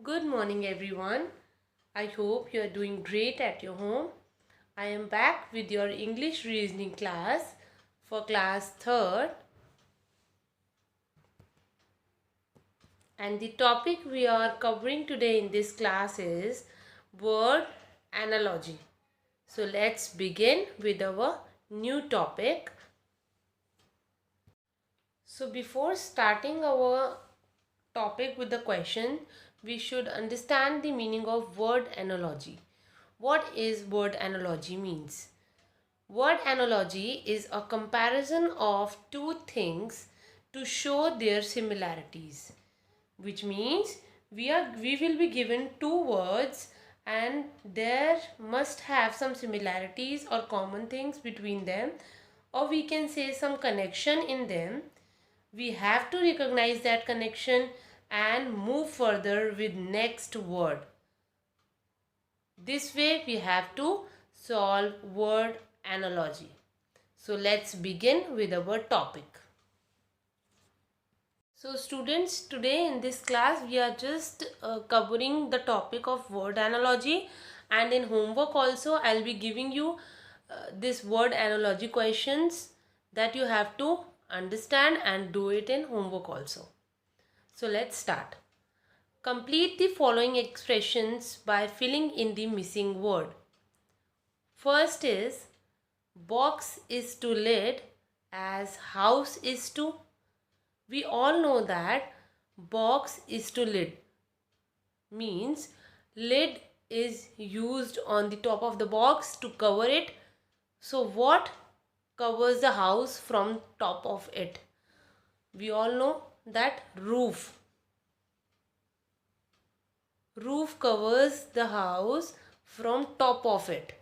Good morning, everyone. I hope you are doing great at your home. I am back with your English reasoning class for class 3rd, and the topic we are covering today in this class is word analogy. So let's begin with our new topic. So before starting our topic with the question, we should understand the meaning of word analogy. What is word analogy means? Word analogy is a comparison of two things to show their similarities, which means we will be given two words and there must have some similarities or common things between them, or we can say some connection in them. We have to recognize that connection and move further with next word. This way we have to solve word analogy. So let's begin with our topic. So students, today in this class we are just covering the topic of word analogy, and in homework also I'll be giving you this word analogy questions that you have to understand and do it in homework also. So let's start. Complete the following expressions by filling in the missing word. First is box is to lid as house is to. We all know that box is to lid means lid is used on the top of the box to cover it. So what covers the house from top of it? We all know that roof. Roof covers the house from top of it,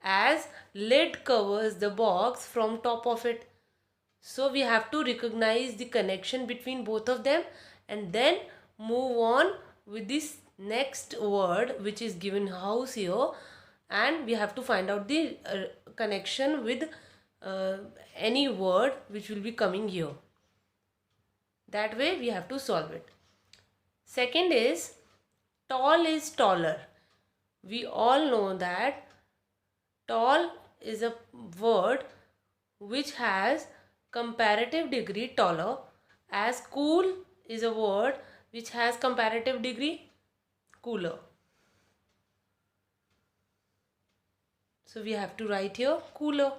as lid covers the box from top of it. So we have to recognize the connection between both of them and then move on with this next word which is given house here, and we have to find out the connection with any word which will be coming here. That way we have to solve it. Second is tall is taller. We all know that tall is a word which has comparative degree taller, as cool is a word which has comparative degree cooler. So we have to write here cooler.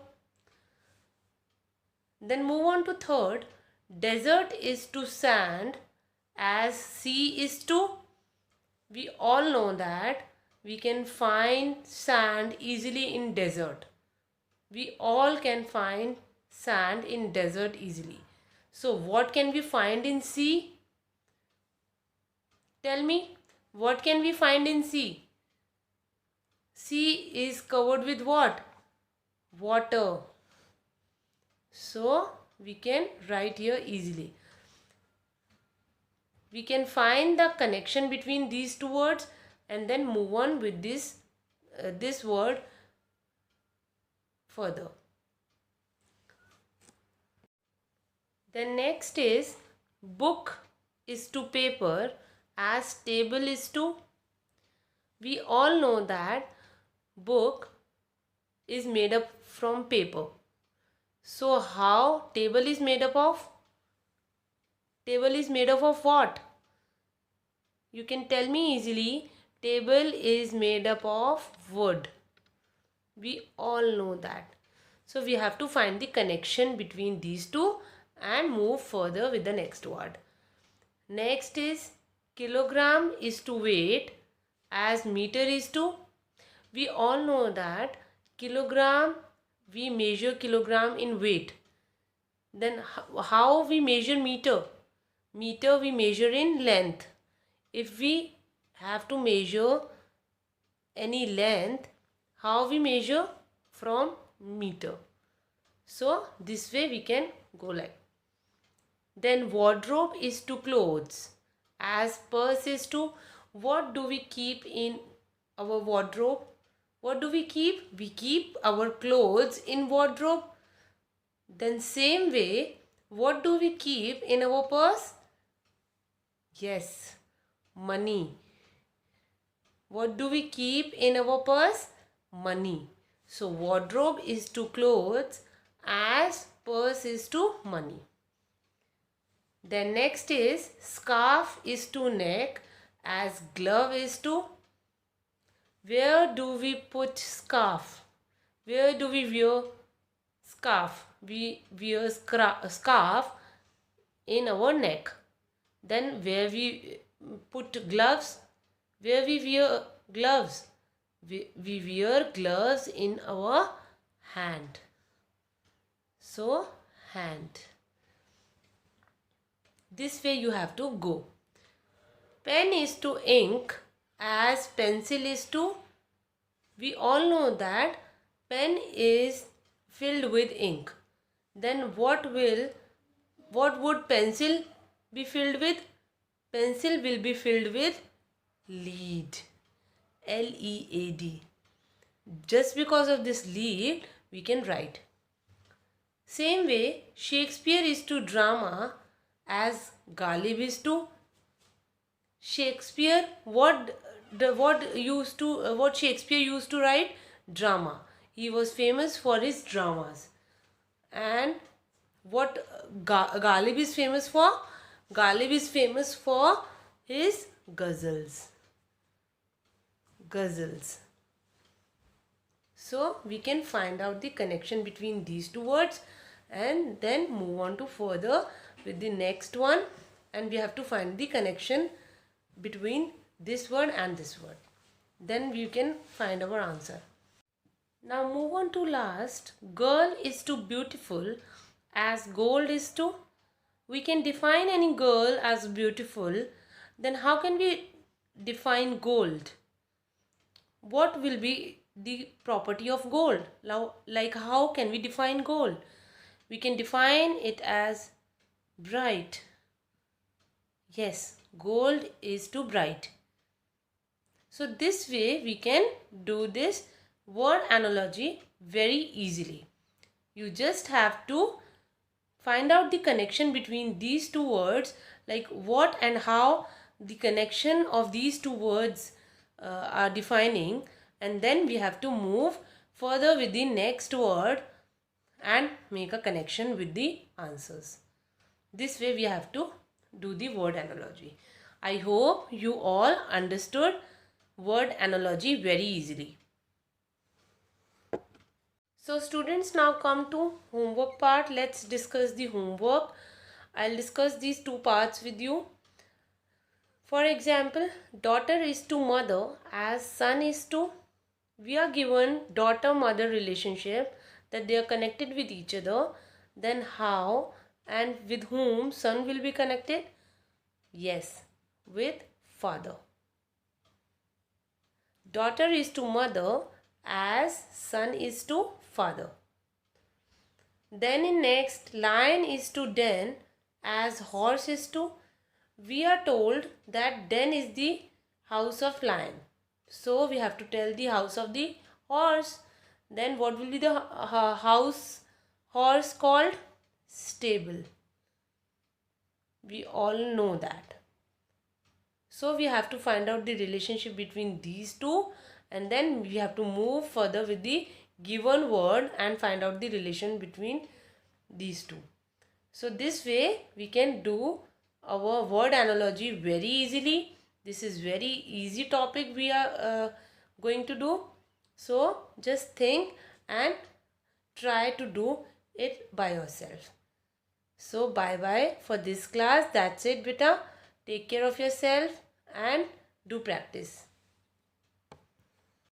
Then move on to third. Desert is to sand as sea is to. We all know that we can find sand easily in desert. We all can find sand in desert easily. So what can we find in sea? Tell me, what can we find in sea? Sea is covered with what? Water. So we can write here easily. We can find the connection between these two words and then move on with this word further. Then next is book is to paper as table is to. We all know that book is made up from paper. So how table is made up of? Table is made up of what? You can tell me easily. Table is made up of wood. We all know that. So we have to find the connection between these two and move further with the next word. Next is kilogram is to weight as meter is to. We all know that kilogram, we measure kilogram in weight. Then how we measure meter? Meter we measure in length. If we have to measure any length, how we measure? From meter. So this way we can go like. Then wardrobe is to clothes as purse is to. What do we keep in our wardrobe? What do we keep? We keep our clothes in wardrobe. Then same way, what do we keep in our purse? Yes, money. What do we keep in our purse? Money. So wardrobe is to clothes as purse is to money. Then next is scarf is to neck as glove is to. Where do we put scarf? Where do we wear scarf? We wear scarf in our neck. Then where we put gloves? Where we wear gloves? We wear gloves in our hand. So hand. This way you have to go. Pen is to ink as pencil is to. We all know that pen is filled with ink. Then what would pencil be filled with? Pencil will be filled with lead. Lead. Just because of this lead we can write. Same way Shakespeare is to drama as Ghalib is to. Shakespeare, what Shakespeare used to write? Drama. He was famous for his dramas. And what Ghalib is famous for? Ghalib is famous for his ghazals. Ghazals. So we can find out the connection between these two words and then move on to further with the next one, and we have to find the connection between this word and this word. Then we can find our answer. Now move on to last. Girl is to beautiful as gold is to. We can define any girl as beautiful. Then how can we define gold? What will be the property of gold? Like how can we define gold? We can define it as bright. Yes, gold is to bright. So this way we can do this word analogy very easily. You just have to find out the connection between these two words, like what and how the connection of these two words are defining, and then we have to move further with the next word and make a connection with the answers. This way we have to do the word analogy. I hope you all understood word analogy very easily. So students, now come to homework part. Let's discuss the homework. I'll discuss these two parts with you. For example, daughter is to mother as son is to. We are given daughter-mother relationship, that they are connected with each other. Then how and with whom son will be connected? Yes, with father. Daughter is to mother as son is to father. Then in next, lion is to den as horse is to. We are told that den is the house of lion. So we have to tell the house of the horse. Then what will be the house horse called? Stable. We all know that. So we have to find out the relationship between these two, and then we have to move further with the given word and find out the relation between these two. So this way we can do our word analogy very easily. This is very easy topic we are going to do. So just think and try to do it by yourself. So bye bye for this class. That's it, beta. Take care of yourself and do practice.